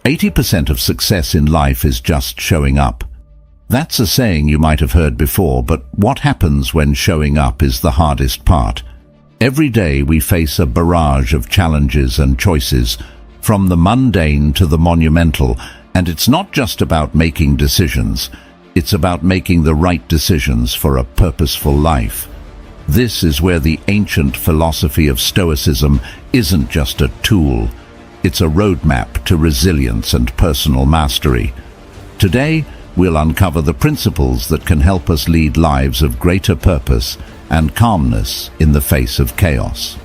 80% of success in life is just showing up. That's a saying you might have heard before, but what happens when showing up is the hardest part? Every day we face a barrage of challenges and choices, from the mundane to the monumental, and it's not just about making decisions. It's about making the right decisions for a purposeful life. This is where the ancient philosophy of Stoicism isn't just a tool. It's a roadmap to resilience and personal mastery. Today, we'll uncover the principles that can help us lead lives of greater purpose and calmness in the face of chaos.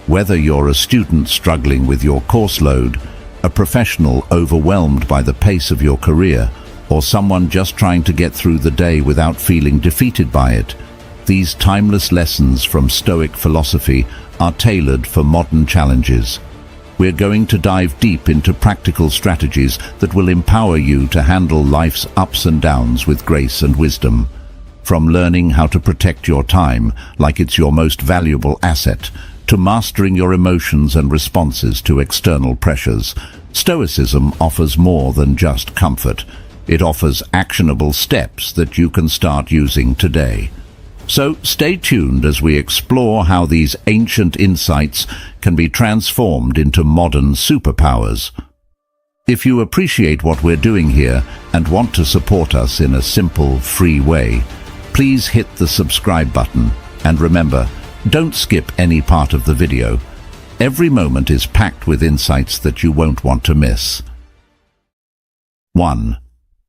Whether you're a student struggling with your course load, a professional overwhelmed by the pace of your career, or someone just trying to get through the day without feeling defeated by it, these timeless lessons from Stoic philosophy are tailored for modern challenges. We're going to dive deep into practical strategies that will empower you to handle life's ups and downs with grace and wisdom. From learning how to protect your time like it's your most valuable asset, to mastering your emotions and responses to external pressures, Stoicism offers more than just comfort. It offers actionable steps that you can start using today. So stay tuned as we explore how these ancient insights can be transformed into modern superpowers. If you appreciate what we're doing here and want to support us in a simple, free way, please hit the subscribe button, and remember, don't skip any part of the video. Every moment is packed with insights that you won't want to miss. 1.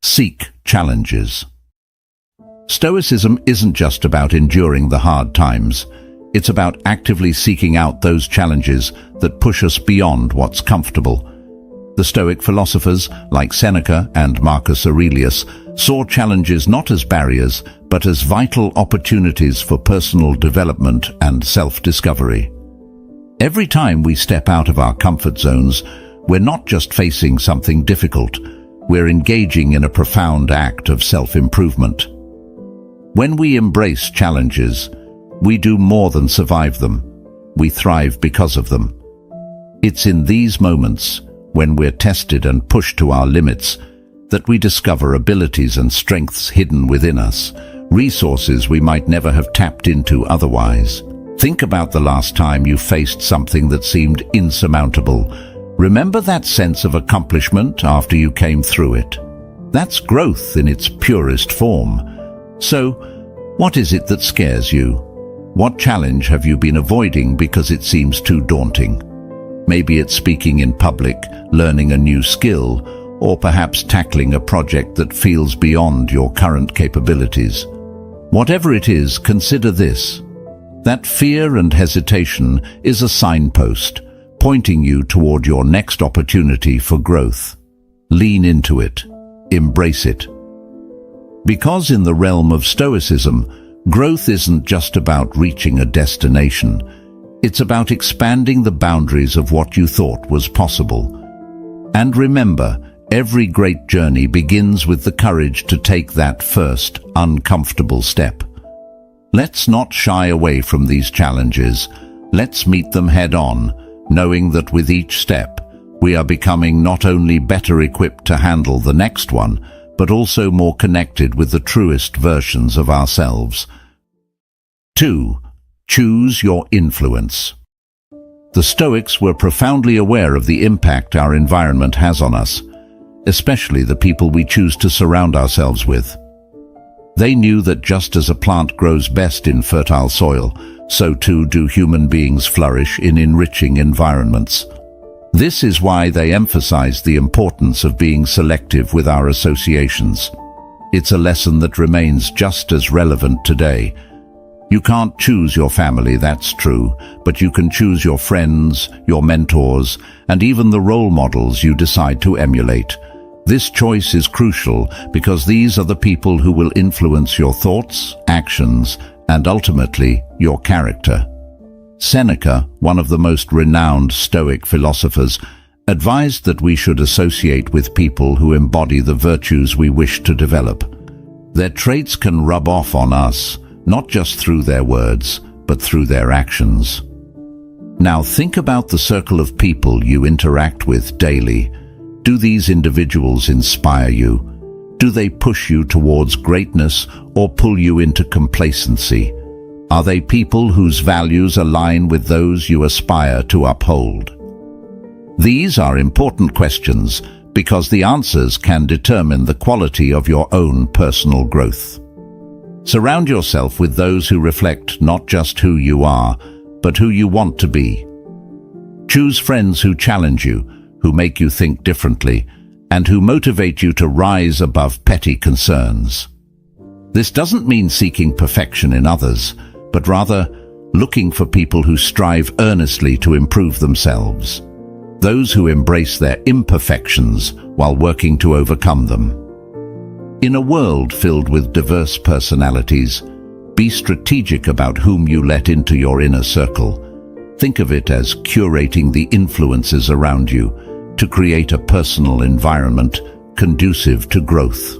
Seek challenges. Stoicism isn't just about enduring the hard times. It's about actively seeking out those challenges that push us beyond what's comfortable. The Stoic philosophers, like Seneca and Marcus Aurelius, saw challenges not as barriers, but as vital opportunities for personal development and self-discovery. Every time we step out of our comfort zones, we're not just facing something difficult, we're engaging in a profound act of self-improvement. When we embrace challenges, we do more than survive them. We thrive because of them. It's in these moments, when we're tested and pushed to our limits, that we discover abilities and strengths hidden within us, resources we might never have tapped into otherwise. Think about the last time you faced something that seemed insurmountable. Remember that sense of accomplishment after you came through it? That's growth in its purest form. So, what is it that scares you? What challenge have you been avoiding because it seems too daunting? Maybe it's speaking in public, learning a new skill, or perhaps tackling a project that feels beyond your current capabilities. Whatever it is, consider this. That fear and hesitation is a signpost, pointing you toward your next opportunity for growth. Lean into it. Embrace it. Because in the realm of Stoicism, growth isn't just about reaching a destination. It's about expanding the boundaries of what you thought was possible. And remember, every great journey begins with the courage to take that first, uncomfortable step. Let's not shy away from these challenges. Let's meet them head-on, knowing that with each step, we are becoming not only better equipped to handle the next one, but also more connected with the truest versions of ourselves. 2. Choose your influence. The Stoics were profoundly aware of the impact our environment has on us, especially the people we choose to surround ourselves with. They knew that just as a plant grows best in fertile soil, so too do human beings flourish in enriching environments. This is why they emphasized the importance of being selective with our associations. It's a lesson that remains just as relevant today. You can't choose your family, that's true, but you can choose your friends, your mentors, and even the role models you decide to emulate. This choice is crucial because these are the people who will influence your thoughts, actions, and ultimately your character. Seneca, one of the most renowned Stoic philosophers, advised that we should associate with people who embody the virtues we wish to develop. Their traits can rub off on us, not just through their words, but through their actions. Now think about the circle of people you interact with daily. Do these individuals inspire you? Do they push you towards greatness or pull you into complacency? Are they people whose values align with those you aspire to uphold? These are important questions because the answers can determine the quality of your own personal growth. Surround yourself with those who reflect not just who you are, but who you want to be. Choose friends who challenge you, who make you think differently, and who motivate you to rise above petty concerns. This doesn't mean seeking perfection in others, but rather looking for people who strive earnestly to improve themselves. Those who embrace their imperfections while working to overcome them. In a world filled with diverse personalities, be strategic about whom you let into your inner circle. Think of it as curating the influences around you to create a personal environment conducive to growth.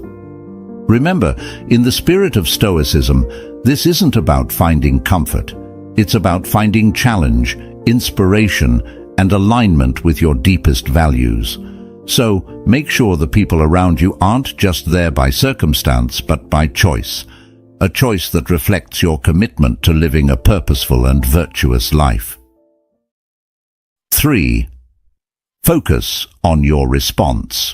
Remember, in the spirit of Stoicism, this isn't about finding comfort. It's about finding challenge, inspiration, and alignment with your deepest values. So, make sure the people around you aren't just there by circumstance, but by choice. A choice that reflects your commitment to living a purposeful and virtuous life. 3. Focus on your response.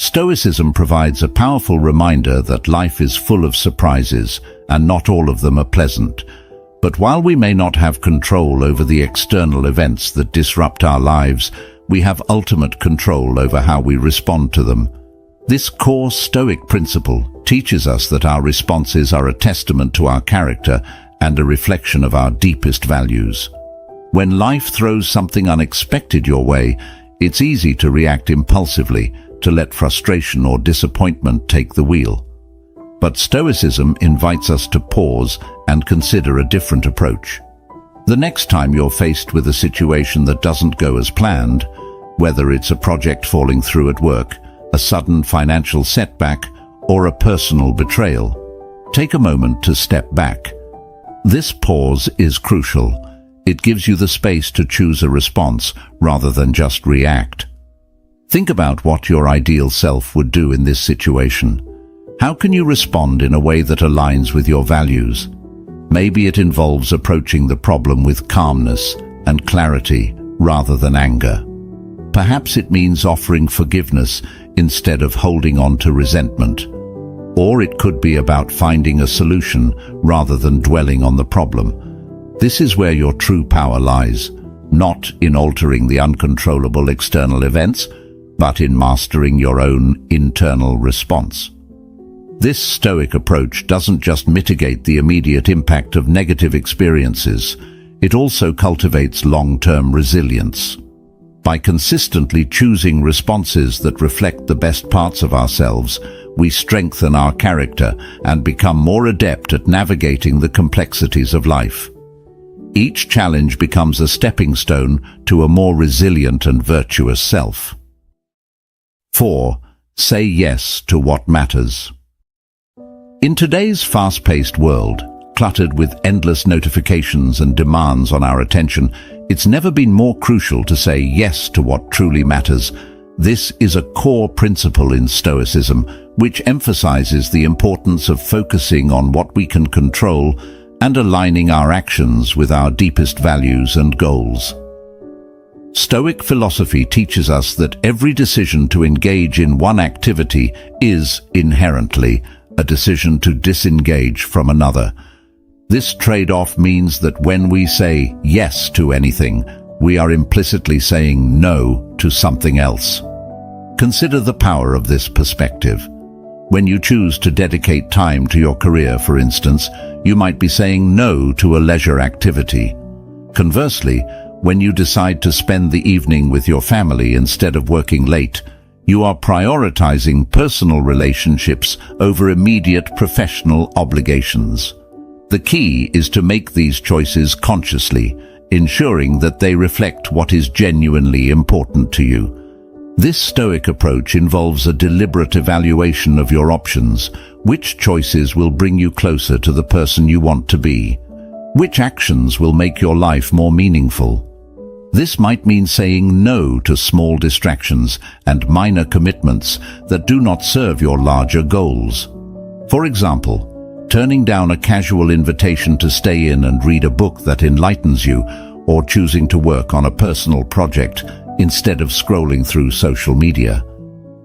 Stoicism provides a powerful reminder that life is full of surprises, and not all of them are pleasant. But while we may not have control over the external events that disrupt our lives, we have ultimate control over how we respond to them. This core Stoic principle teaches us that our responses are a testament to our character and a reflection of our deepest values. When life throws something unexpected your way, it's easy to react impulsively, to let frustration or disappointment take the wheel. But Stoicism invites us to pause and consider a different approach. The next time you're faced with a situation that doesn't go as planned, whether it's a project falling through at work, a sudden financial setback, or a personal betrayal, take a moment to step back. This pause is crucial. It gives you the space to choose a response rather than just react. Think about what your ideal self would do in this situation. How can you respond in a way that aligns with your values? Maybe it involves approaching the problem with calmness and clarity rather than anger. Perhaps it means offering forgiveness instead of holding on to resentment. Or it could be about finding a solution rather than dwelling on the problem. This is where your true power lies, not in altering the uncontrollable external events, but in mastering your own internal response. This Stoic approach doesn't just mitigate the immediate impact of negative experiences, it also cultivates long-term resilience. By consistently choosing responses that reflect the best parts of ourselves, we strengthen our character and become more adept at navigating the complexities of life. Each challenge becomes a stepping stone to a more resilient and virtuous self. 4. Say yes to what matters. In today's fast-paced world, cluttered with endless notifications and demands on our attention, it's never been more crucial to say yes to what truly matters. This is a core principle in Stoicism, which emphasizes the importance of focusing on what we can control and aligning our actions with our deepest values and goals. Stoic philosophy teaches us that every decision to engage in one activity is inherently a decision to disengage from another. This trade-off means that when we say yes to anything, we are implicitly saying no to something else. Consider the power of this perspective. When you choose to dedicate time to your career, for instance, you might be saying no to a leisure activity. Conversely, when you decide to spend the evening with your family instead of working late, you are prioritizing personal relationships over immediate professional obligations. The key is to make these choices consciously, ensuring that they reflect what is genuinely important to you. This Stoic approach involves a deliberate evaluation of your options. Which choices will bring you closer to the person you want to be? Which actions will make your life more meaningful? This might mean saying no to small distractions and minor commitments that do not serve your larger goals. For example, turning down a casual invitation to stay in and read a book that enlightens you, or choosing to work on a personal project instead of scrolling through social media.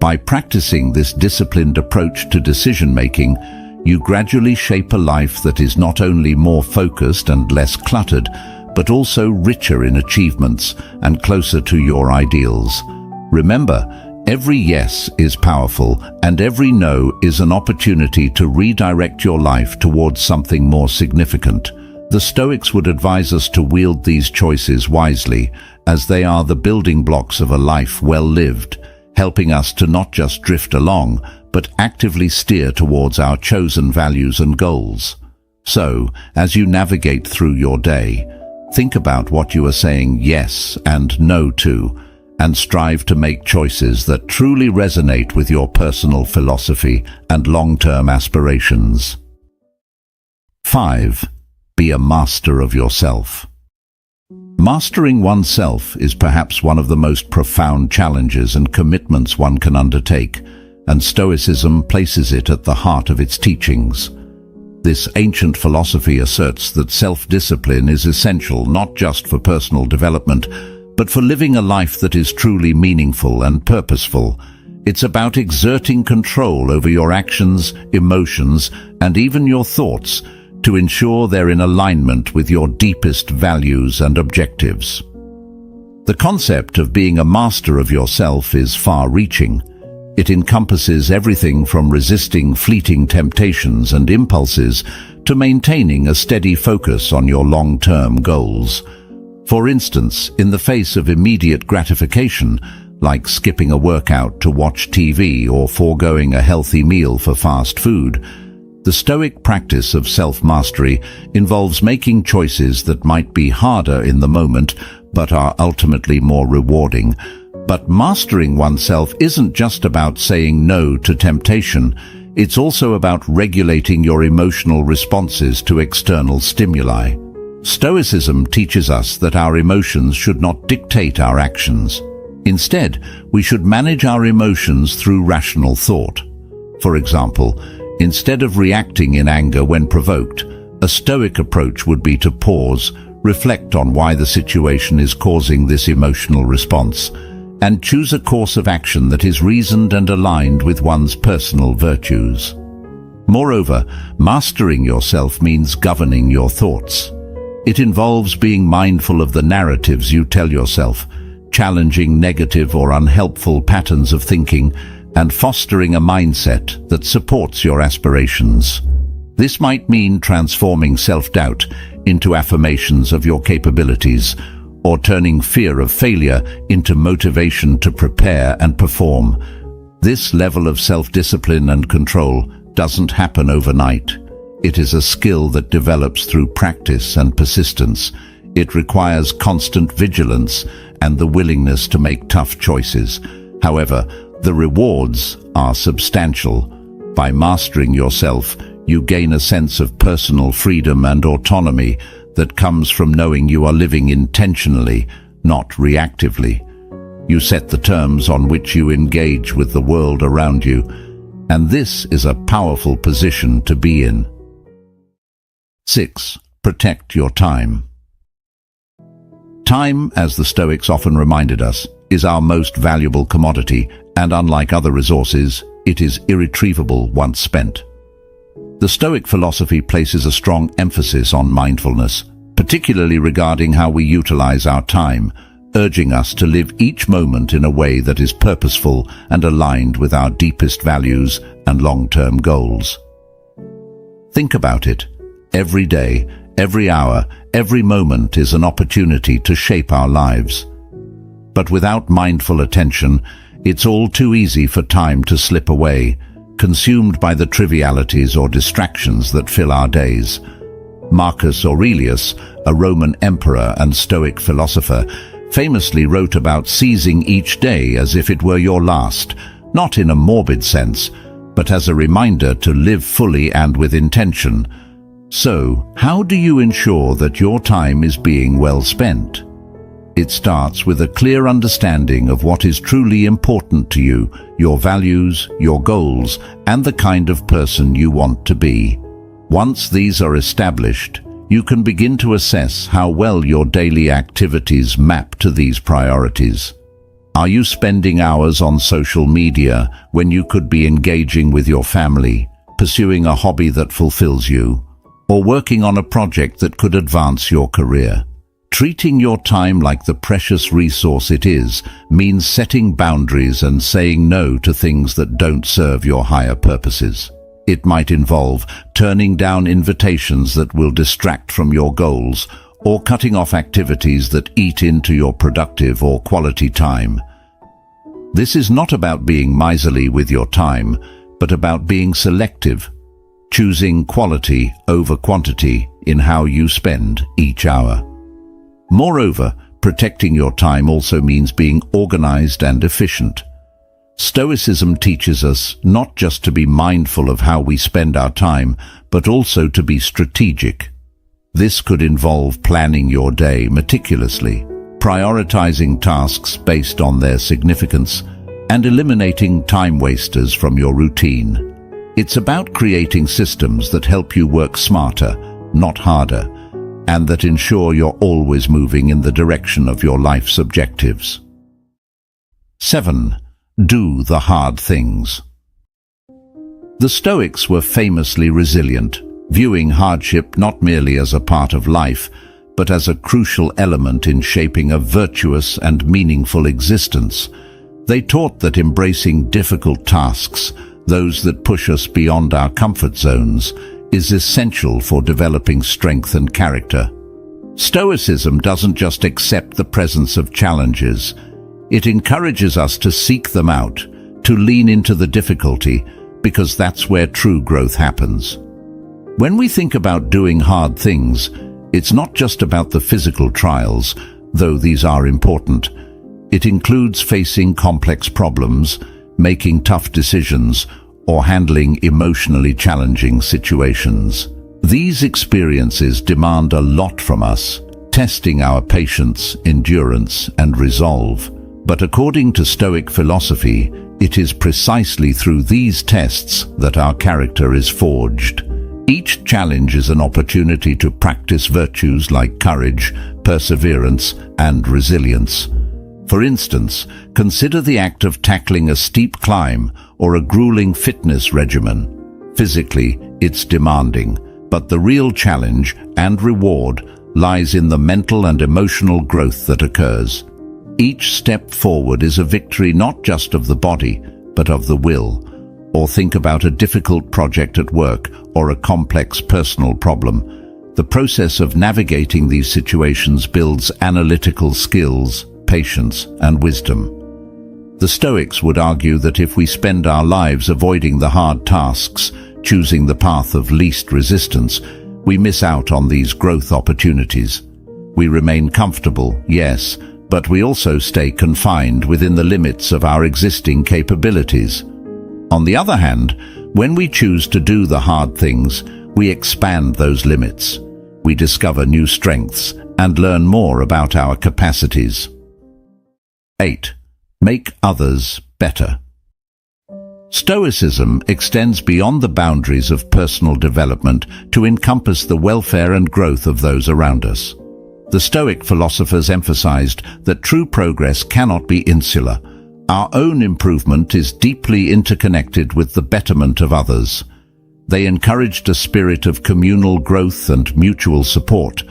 By practicing this disciplined approach to decision-making, you gradually shape a life that is not only more focused and less cluttered, but also richer in achievements and closer to your ideals. Remember, every yes is powerful, and every no is an opportunity to redirect your life towards something more significant. The Stoics would advise us to wield these choices wisely, as they are the building blocks of a life well lived, helping us to not just drift along, but actively steer towards our chosen values and goals. So, as you navigate through your day, think about what you are saying yes and no to, and strive to make choices that truly resonate with your personal philosophy and long-term aspirations. 5. Be a master of yourself. Mastering oneself is perhaps one of the most profound challenges and commitments one can undertake, and Stoicism places it at the heart of its teachings. This ancient philosophy asserts that self-discipline is essential not just for personal development, but for living a life that is truly meaningful and purposeful. It's about exerting control over your actions, emotions, and even your thoughts, to ensure they're in alignment with your deepest values and objectives. The concept of being a master of yourself is far-reaching. It encompasses everything from resisting fleeting temptations and impulses to maintaining a steady focus on your long-term goals. For instance, in the face of immediate gratification, like skipping a workout to watch TV or foregoing a healthy meal for fast food, the Stoic practice of self-mastery involves making choices that might be harder in the moment, but are ultimately more rewarding. But mastering oneself isn't just about saying no to temptation. It's also about regulating your emotional responses to external stimuli. Stoicism teaches us that our emotions should not dictate our actions. Instead, we should manage our emotions through rational thought. For example, instead of reacting in anger when provoked, a Stoic approach would be to pause, reflect on why the situation is causing this emotional response, and choose a course of action that is reasoned and aligned with one's personal virtues. Moreover, mastering yourself means governing your thoughts. It involves being mindful of the narratives you tell yourself, challenging negative or unhelpful patterns of thinking, and fostering a mindset that supports your aspirations. This might mean transforming self-doubt into affirmations of your capabilities, or turning fear of failure into motivation to prepare and perform. This level of self-discipline and control doesn't happen overnight. It is a skill that develops through practice and persistence. It requires constant vigilance and the willingness to make tough choices. However, the rewards are substantial. By mastering yourself, you gain a sense of personal freedom and autonomy that comes from knowing you are living intentionally, not reactively. You set the terms on which you engage with the world around you, and this is a powerful position to be in. 6. Protect your time. Time, as the Stoics often reminded us, is our most valuable commodity, and unlike other resources, it is irretrievable once spent. The Stoic philosophy places a strong emphasis on mindfulness, particularly regarding how we utilize our time, urging us to live each moment in a way that is purposeful and aligned with our deepest values and long-term goals. Think about it. Every day, every hour, every moment is an opportunity to shape our lives. But without mindful attention, it's all too easy for time to slip away, consumed by the trivialities or distractions that fill our days. Marcus Aurelius, a Roman emperor and Stoic philosopher, famously wrote about seizing each day as if it were your last, not in a morbid sense, but as a reminder to live fully and with intention. So, how do you ensure that your time is being well spent? It starts with a clear understanding of what is truly important to you, your values, your goals, and the kind of person you want to be. Once these are established, you can begin to assess how well your daily activities map to these priorities. Are you spending hours on social media when you could be engaging with your family, pursuing a hobby that fulfills you, or working on a project that could advance your career? Treating your time like the precious resource it is means setting boundaries and saying no to things that don't serve your higher purposes. It might involve turning down invitations that will distract from your goals, or cutting off activities that eat into your productive or quality time. This is not about being miserly with your time, but about being selective, choosing quality over quantity in how you spend each hour. Moreover, protecting your time also means being organized and efficient. Stoicism teaches us not just to be mindful of how we spend our time, but also to be strategic. This could involve planning your day meticulously, prioritizing tasks based on their significance, and eliminating time wasters from your routine. It's about creating systems that help you work smarter, not harder, and that ensure you're always moving in the direction of your life's objectives. 7. Do the hard things. The Stoics were famously resilient, viewing hardship not merely as a part of life, but as a crucial element in shaping a virtuous and meaningful existence. They taught that embracing difficult tasks, those that push us beyond our comfort zones, is essential for developing strength and character. Stoicism doesn't just accept the presence of challenges. It encourages us to seek them out, to lean into the difficulty, because that's where true growth happens. When we think about doing hard things, it's not just about the physical trials, though these are important. It includes facing complex problems, making tough decisions, or handling emotionally challenging situations. These experiences demand a lot from us, testing our patience, endurance, and resolve. But according to Stoic philosophy, it is precisely through these tests that our character is forged. Each challenge is an opportunity to practice virtues like courage, perseverance, and resilience. For instance, consider the act of tackling a steep climb or a grueling fitness regimen. Physically, it's demanding, but the real challenge and reward lies in the mental and emotional growth that occurs. Each step forward is a victory not just of the body, but of the will. Or think about a difficult project at work or a complex personal problem. The process of navigating these situations builds analytical skills, patience, and wisdom. The Stoics would argue that if we spend our lives avoiding the hard tasks, choosing the path of least resistance, we miss out on these growth opportunities. We remain comfortable, yes, but we also stay confined within the limits of our existing capabilities. On the other hand, when we choose to do the hard things, we expand those limits. We discover new strengths and learn more about our capacities. 8. Make others better. Stoicism extends beyond the boundaries of personal development to encompass the welfare and growth of those around us. The Stoic philosophers emphasized that true progress cannot be insular. Our own improvement is deeply interconnected with the betterment of others. They encouraged a spirit of communal growth and mutual support,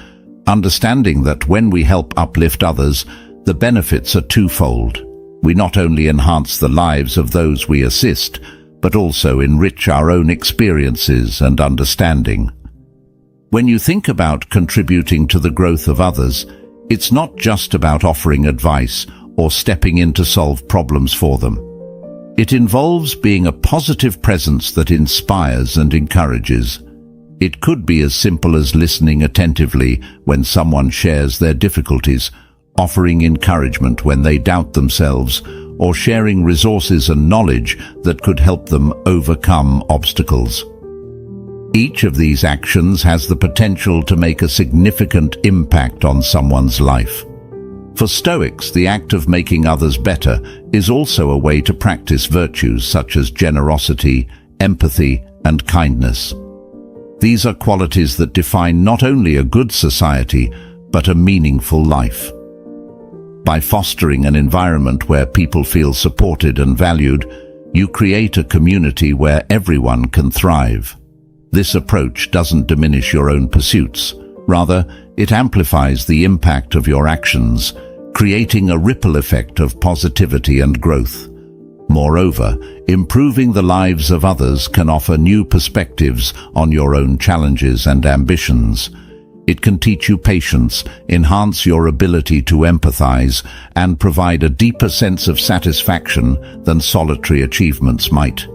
understanding that when we help uplift others, the benefits are twofold. We not only enhance the lives of those we assist, but also enrich our own experiences and understanding. When you think about contributing to the growth of others, it's not just about offering advice or stepping in to solve problems for them. It involves being a positive presence that inspires and encourages. It could be as simple as listening attentively when someone shares their difficulties, offering encouragement when they doubt themselves, or sharing resources and knowledge that could help them overcome obstacles. Each of these actions has the potential to make a significant impact on someone's life. For Stoics, the act of making others better is also a way to practice virtues such as generosity, empathy, and kindness. These are qualities that define not only a good society, but a meaningful life. By fostering an environment where people feel supported and valued, you create a community where everyone can thrive. This approach doesn't diminish your own pursuits. Rather, it amplifies the impact of your actions, creating a ripple effect of positivity and growth. Moreover, improving the lives of others can offer new perspectives on your own challenges and ambitions. It can teach you patience, enhance your ability to empathize, and provide a deeper sense of satisfaction than solitary achievements might.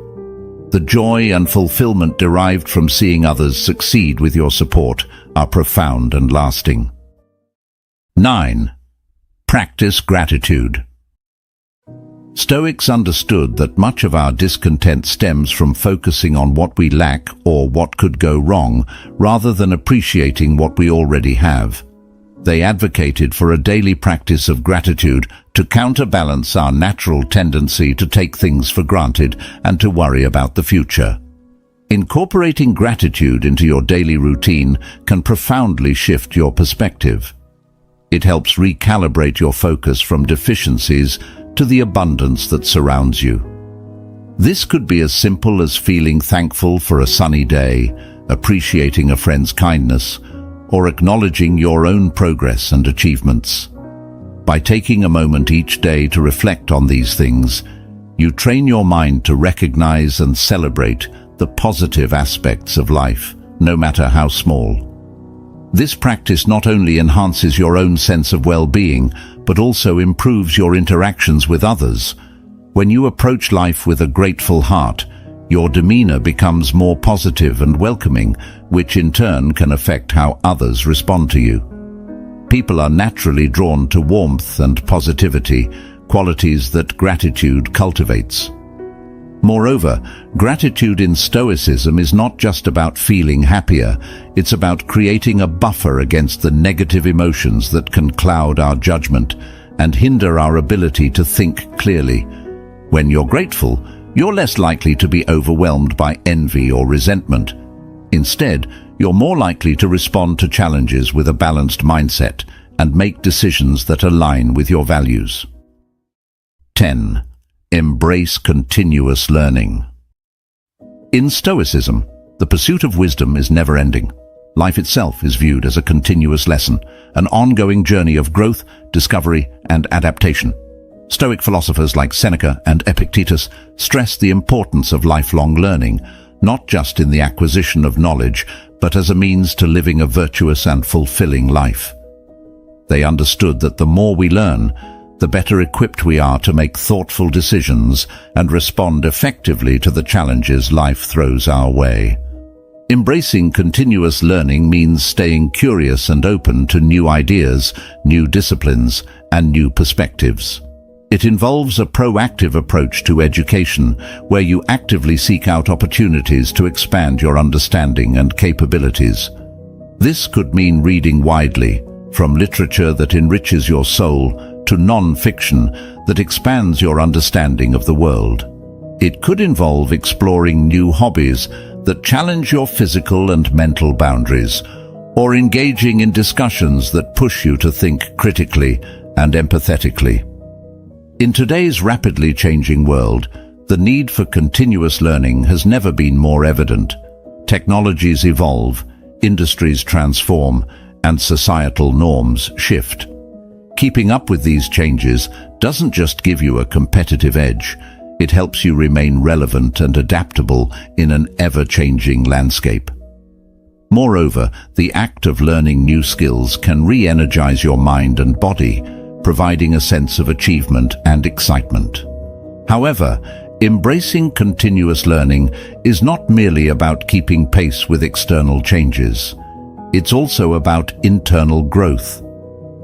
The joy and fulfillment derived from seeing others succeed with your support are profound and lasting. 9. Practice gratitude. Stoics understood that much of our discontent stems from focusing on what we lack or what could go wrong, rather than appreciating what we already have. They advocated for a daily practice of gratitude to counterbalance our natural tendency to take things for granted and to worry about the future. Incorporating gratitude into your daily routine can profoundly shift your perspective. It helps recalibrate your focus from deficiencies to the abundance that surrounds you. This could be as simple as feeling thankful for a sunny day, appreciating a friend's kindness, or acknowledging your own progress and achievements. By taking a moment each day to reflect on these things, you train your mind to recognize and celebrate the positive aspects of life, no matter how small. This practice not only enhances your own sense of well-being, but also improves your interactions with others. When you approach life with a grateful heart, your demeanor becomes more positive and welcoming, which in turn can affect how others respond to you. People are naturally drawn to warmth and positivity, qualities that gratitude cultivates. Moreover, gratitude in Stoicism is not just about feeling happier, it's about creating a buffer against the negative emotions that can cloud our judgment and hinder our ability to think clearly. When you're grateful, you're less likely to be overwhelmed by envy or resentment. Instead, you're more likely to respond to challenges with a balanced mindset and make decisions that align with your values. 10. Embrace continuous learning. In Stoicism, the pursuit of wisdom is never-ending. Life itself is viewed as a continuous lesson, an ongoing journey of growth, discovery, and adaptation. Stoic philosophers like Seneca and Epictetus stress the importance of lifelong learning, not just in the acquisition of knowledge, but as a means to living a virtuous and fulfilling life. They understood that the more we learn, the better equipped we are to make thoughtful decisions and respond effectively to the challenges life throws our way. Embracing continuous learning means staying curious and open to new ideas, new disciplines, and new perspectives. It involves a proactive approach to education, where you actively seek out opportunities to expand your understanding and capabilities. This could mean reading widely, from literature that enriches your soul to non-fiction that expands your understanding of the world. It could involve exploring new hobbies that challenge your physical and mental boundaries, or engaging in discussions that push you to think critically and empathetically. In today's rapidly changing world, the need for continuous learning has never been more evident. Technologies evolve, industries transform, and societal norms shift. Keeping up with these changes doesn't just give you a competitive edge, it helps you remain relevant and adaptable in an ever-changing landscape. Moreover, the act of learning new skills can re-energize your mind and body, providing a sense of achievement and excitement. However, embracing continuous learning is not merely about keeping pace with external changes. It's also about internal growth.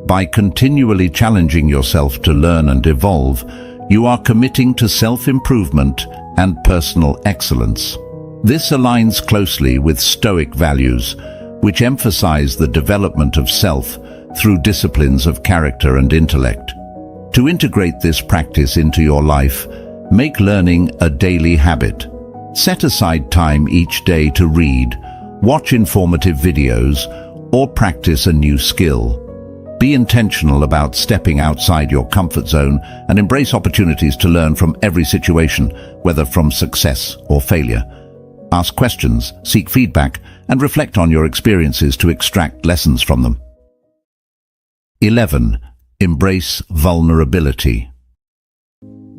By continually challenging yourself to learn and evolve, you are committing to self-improvement and personal excellence. This aligns closely with Stoic values, which emphasize the development of self through disciplines of character and intellect. To integrate this practice into your life, make learning a daily habit. Set aside time each day to read, watch informative videos, or practice a new skill. Be intentional about stepping outside your comfort zone and embrace opportunities to learn from every situation, whether from success or failure. Ask questions, seek feedback, and reflect on your experiences to extract lessons from them. 11. Embrace vulnerability.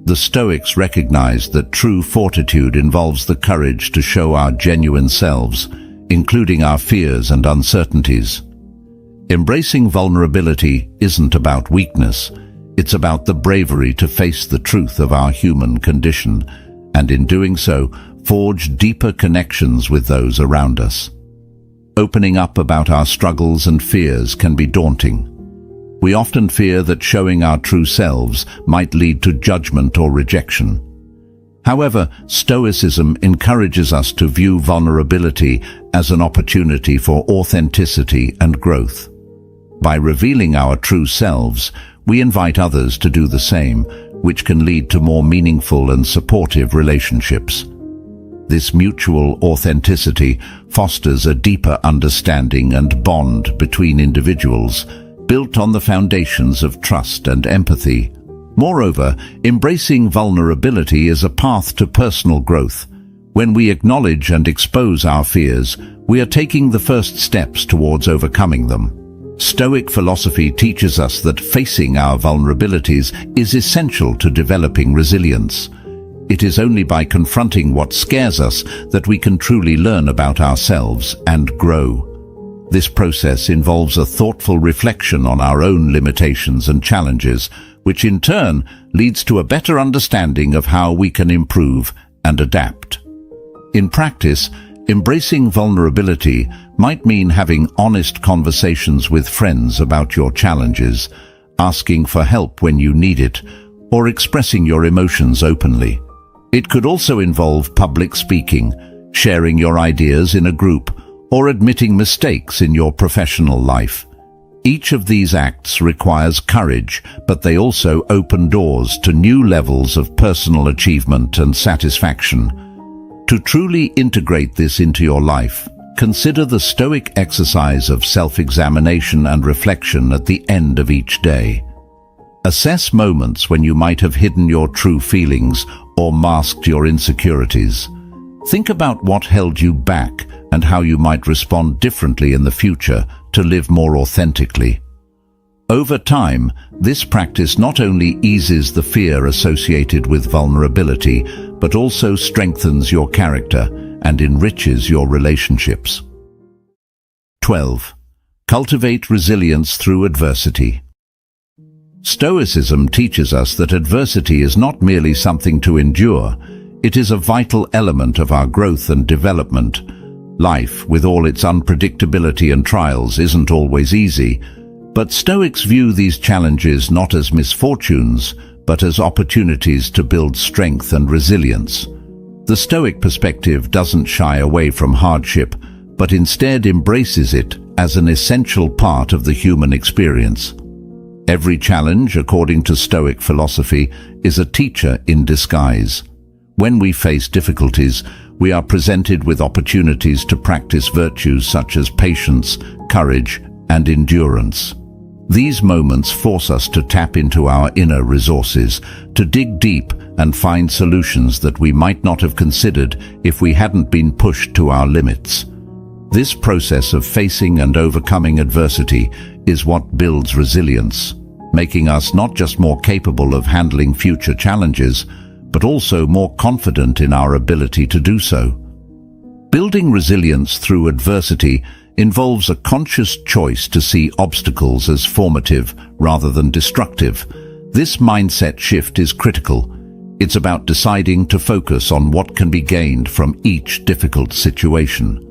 The Stoics recognized that true fortitude involves the courage to show our genuine selves, including our fears and uncertainties. Embracing vulnerability isn't about weakness, it's about the bravery to face the truth of our human condition, and in doing so, forge deeper connections with those around us. Opening up about our struggles and fears can be daunting. We often fear that showing our true selves might lead to judgment or rejection. However, Stoicism encourages us to view vulnerability as an opportunity for authenticity and growth. By revealing our true selves, we invite others to do the same, which can lead to more meaningful and supportive relationships. This mutual authenticity fosters a deeper understanding and bond between individuals, built on the foundations of trust and empathy. Moreover, embracing vulnerability is a path to personal growth. When we acknowledge and expose our fears, we are taking the first steps towards overcoming them. Stoic philosophy teaches us that facing our vulnerabilities is essential to developing resilience. It is only by confronting what scares us that we can truly learn about ourselves and grow. This process involves a thoughtful reflection on our own limitations and challenges, which in turn leads to a better understanding of how we can improve and adapt. In practice, embracing vulnerability might mean having honest conversations with friends about your challenges, asking for help when you need it, or expressing your emotions openly. It could also involve public speaking, sharing your ideas in a group, or admitting mistakes in your professional life. Each of these acts requires courage, but they also open doors to new levels of personal achievement and satisfaction. To truly integrate this into your life, consider the Stoic exercise of self-examination and reflection at the end of each day. Assess moments when you might have hidden your true feelings or masked your insecurities. Think about what held you back and how you might respond differently in the future to live more authentically. Over time, this practice not only eases the fear associated with vulnerability, but also strengthens your character and enriches your relationships. 12. Cultivate resilience through adversity. Stoicism teaches us that adversity is not merely something to endure, it is a vital element of our growth and development. Life, with all its unpredictability and trials, isn't always easy, but Stoics view these challenges not as misfortunes, but as opportunities to build strength and resilience. The Stoic perspective doesn't shy away from hardship, but instead embraces it as an essential part of the human experience. Every challenge, according to Stoic philosophy, is a teacher in disguise. When we face difficulties, we are presented with opportunities to practice virtues such as patience, courage, and endurance. These moments force us to tap into our inner resources, to dig deep and find solutions that we might not have considered if we hadn't been pushed to our limits. This process of facing and overcoming adversity is what builds resilience, making us not just more capable of handling future challenges, but also more confident in our ability to do so. Building resilience through adversity involves a conscious choice to see obstacles as formative rather than destructive. This mindset shift is critical. It's about deciding to focus on what can be gained from each difficult situation.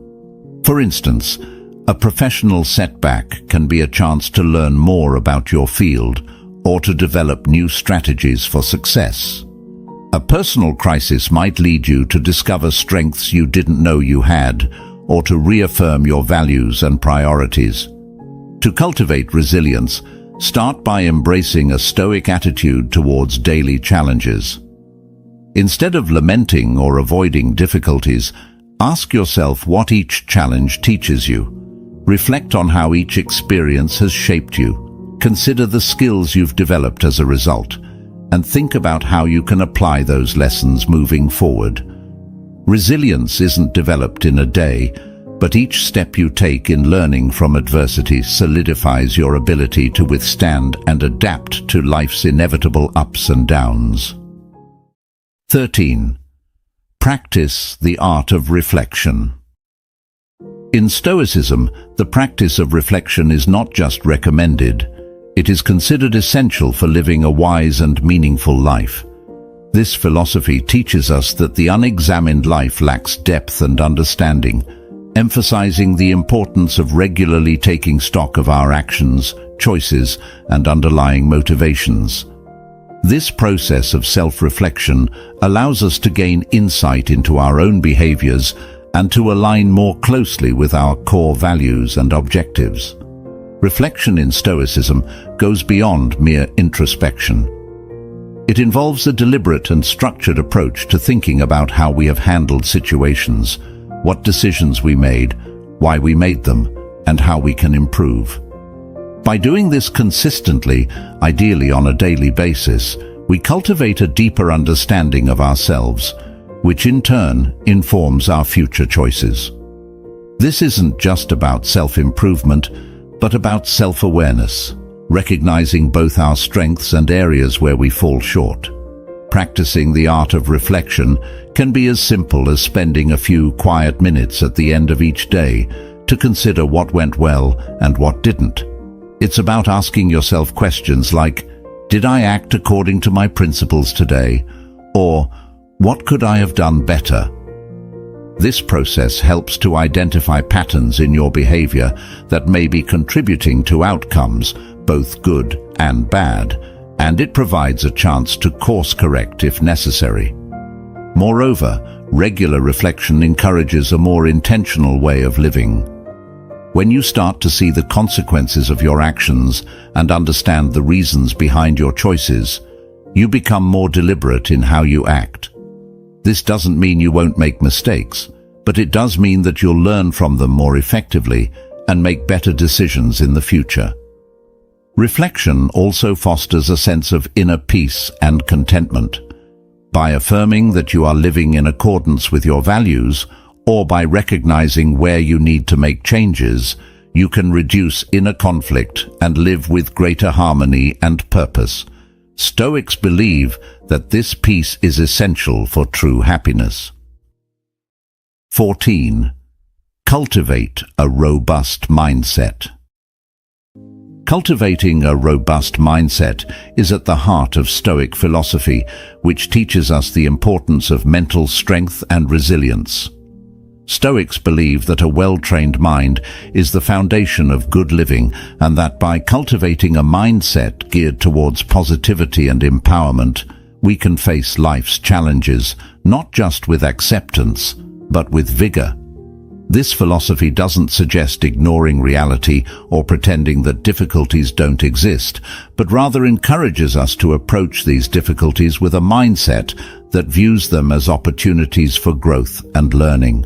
For instance, a professional setback can be a chance to learn more about your field or to develop new strategies for success. A personal crisis might lead you to discover strengths you didn't know you had, or to reaffirm your values and priorities. To cultivate resilience, start by embracing a Stoic attitude towards daily challenges. Instead of lamenting or avoiding difficulties, ask yourself what each challenge teaches you. Reflect on how each experience has shaped you. Consider the skills you've developed as a result, and think about how you can apply those lessons moving forward. Resilience isn't developed in a day, but each step you take in learning from adversity solidifies your ability to withstand and adapt to life's inevitable ups and downs. 13. Practice the art of reflection. In Stoicism, the practice of reflection is not just recommended, it is considered essential for living a wise and meaningful life. This philosophy teaches us that the unexamined life lacks depth and understanding, emphasizing the importance of regularly taking stock of our actions, choices, and underlying motivations. This process of self-reflection allows us to gain insight into our own behaviors and to align more closely with our core values and objectives. Reflection in Stoicism goes beyond mere introspection. It involves a deliberate and structured approach to thinking about how we have handled situations, what decisions we made, why we made them, and how we can improve. By doing this consistently, ideally on a daily basis, we cultivate a deeper understanding of ourselves, which in turn informs our future choices. This isn't just about self-improvement, but about self-awareness, recognizing both our strengths and areas where we fall short. Practicing the art of reflection can be as simple as spending a few quiet minutes at the end of each day to consider what went well and what didn't. It's about asking yourself questions like, did I act according to my principles today? Or, what could I have done better? This process helps to identify patterns in your behavior that may be contributing to outcomes, both good and bad, and it provides a chance to course correct if necessary. Moreover, regular reflection encourages a more intentional way of living. When you start to see the consequences of your actions and understand the reasons behind your choices, you become more deliberate in how you act. This doesn't mean you won't make mistakes, but it does mean that you'll learn from them more effectively and make better decisions in the future. Reflection also fosters a sense of inner peace and contentment. By affirming that you are living in accordance with your values, or by recognizing where you need to make changes, you can reduce inner conflict and live with greater harmony and purpose. Stoics believe that this peace is essential for true happiness. 14. Cultivate a robust mindset. Cultivating a robust mindset is at the heart of Stoic philosophy, which teaches us the importance of mental strength and resilience. Stoics believe that a well-trained mind is the foundation of good living, and that by cultivating a mindset geared towards positivity and empowerment, we can face life's challenges, not just with acceptance, but with vigor. This philosophy doesn't suggest ignoring reality or pretending that difficulties don't exist, but rather encourages us to approach these difficulties with a mindset that views them as opportunities for growth and learning.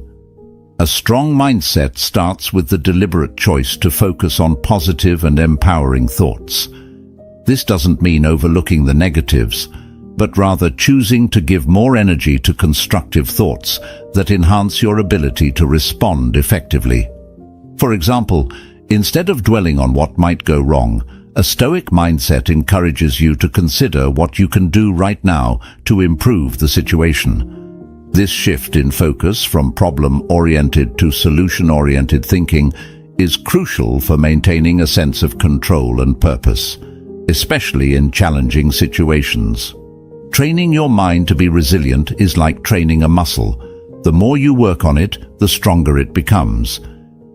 A strong mindset starts with the deliberate choice to focus on positive and empowering thoughts. This doesn't mean overlooking the negatives, but rather choosing to give more energy to constructive thoughts that enhance your ability to respond effectively. For example, instead of dwelling on what might go wrong, a Stoic mindset encourages you to consider what you can do right now to improve the situation. This shift in focus from problem-oriented to solution-oriented thinking is crucial for maintaining a sense of control and purpose, especially in challenging situations. Training your mind to be resilient is like training a muscle. The more you work on it, the stronger it becomes.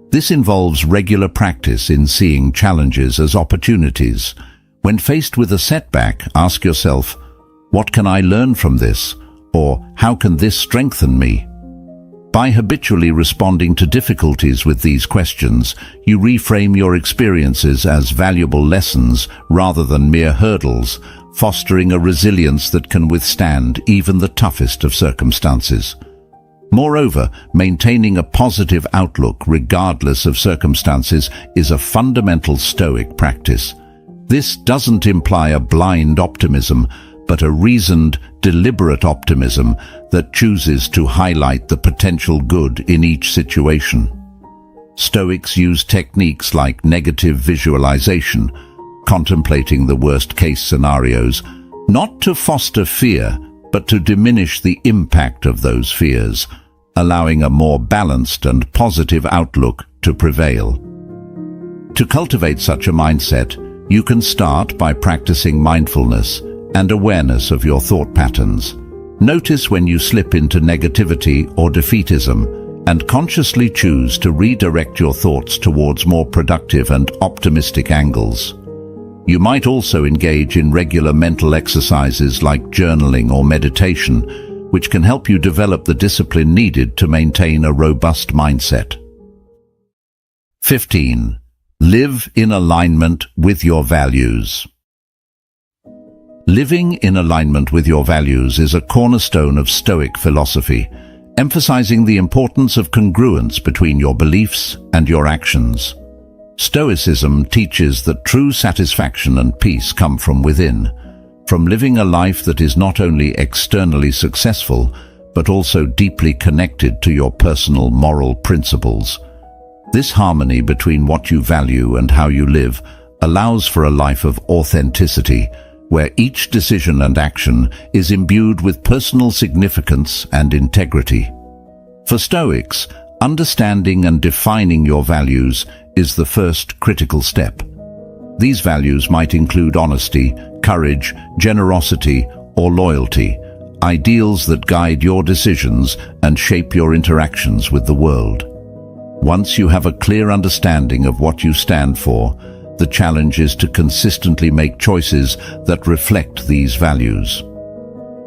This involves regular practice in seeing challenges as opportunities. When faced with a setback, ask yourself, what can I learn from this? Or how can this strengthen me? By habitually responding to difficulties with these questions, you reframe your experiences as valuable lessons rather than mere hurdles, fostering a resilience that can withstand even the toughest of circumstances. Moreover, maintaining a positive outlook regardless of circumstances is a fundamental Stoic practice. This doesn't imply a blind optimism, but a reasoned, deliberate optimism that chooses to highlight the potential good in each situation. Stoics use techniques like negative visualization, contemplating the worst-case scenarios, not to foster fear, but to diminish the impact of those fears, allowing a more balanced and positive outlook to prevail. To cultivate such a mindset, you can start by practicing mindfulness and awareness of your thought patterns. Notice when you slip into negativity or defeatism, and consciously choose to redirect your thoughts towards more productive and optimistic angles. You might also engage in regular mental exercises like journaling or meditation, which can help you develop the discipline needed to maintain a robust mindset. 15. Live in alignment with your values. Living in alignment with your values is a cornerstone of Stoic philosophy, emphasizing the importance of congruence between your beliefs and your actions. Stoicism teaches that true satisfaction and peace come from within, from living a life that is not only externally successful, but also deeply connected to your personal moral principles. This harmony between what you value and how you live allows for a life of authenticity, where each decision and action is imbued with personal significance and integrity. For Stoics, understanding and defining your values is the first critical step. These values might include honesty, courage, generosity, or loyalty, ideals that guide your decisions and shape your interactions with the world. Once you have a clear understanding of what you stand for, the challenge is to consistently make choices that reflect these values.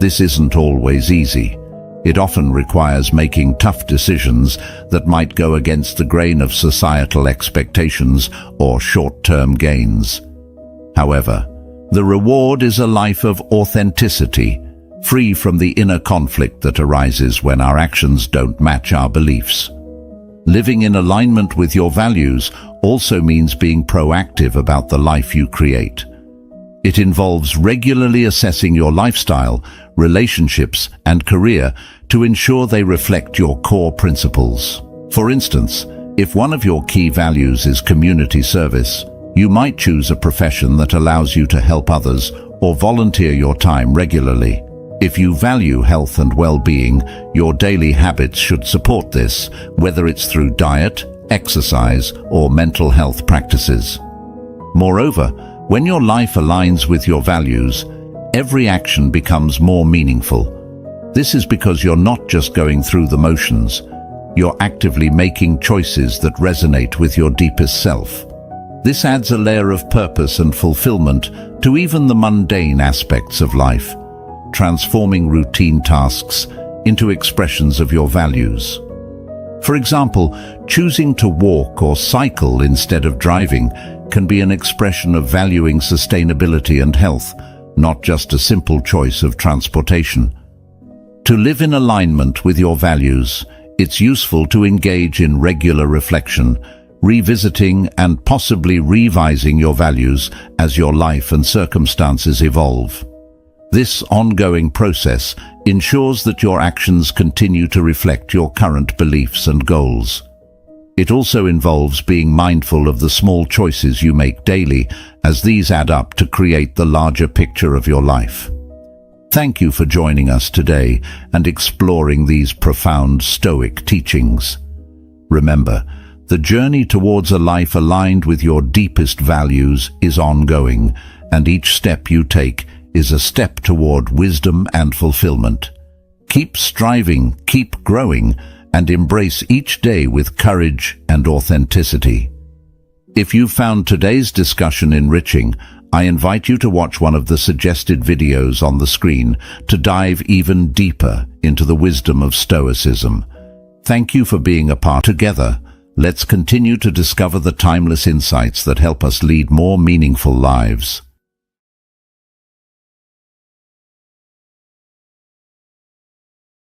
This isn't always easy. It often requires making tough decisions that might go against the grain of societal expectations or short-term gains. However, the reward is a life of authenticity, free from the inner conflict that arises when our actions don't match our beliefs. Living in alignment with your values also means being proactive about the life you create. It involves regularly assessing your lifestyle, relationships, and career to ensure they reflect your core principles. For instance, if one of your key values is community service, you might choose a profession that allows you to help others or volunteer your time regularly. If you value health and well-being, your daily habits should support this, whether it's through diet, exercise, or mental health practices. Moreover, when your life aligns with your values, every action becomes more meaningful. This is because you're not just going through the motions. You're actively making choices that resonate with your deepest self. This adds a layer of purpose and fulfillment to even the mundane aspects of life, transforming routine tasks into expressions of your values. For example, choosing to walk or cycle instead of driving can be an expression of valuing sustainability and health, not just a simple choice of transportation. To live in alignment with your values, it's useful to engage in regular reflection, revisiting and possibly revising your values as your life and circumstances evolve. This ongoing process ensures that your actions continue to reflect your current beliefs and goals. It also involves being mindful of the small choices you make daily, as these add up to create the larger picture of your life. Thank you for joining us today and exploring these profound Stoic teachings. Remember, the journey towards a life aligned with your deepest values is ongoing, and each step you take is a step toward wisdom and fulfillment. Keep striving, keep growing, and embrace each day with courage and authenticity. If you found today's discussion enriching, I invite you to watch one of the suggested videos on the screen to dive even deeper into the wisdom of Stoicism. Thank you for being a part. Together, let's continue to discover the timeless insights that help us lead more meaningful lives.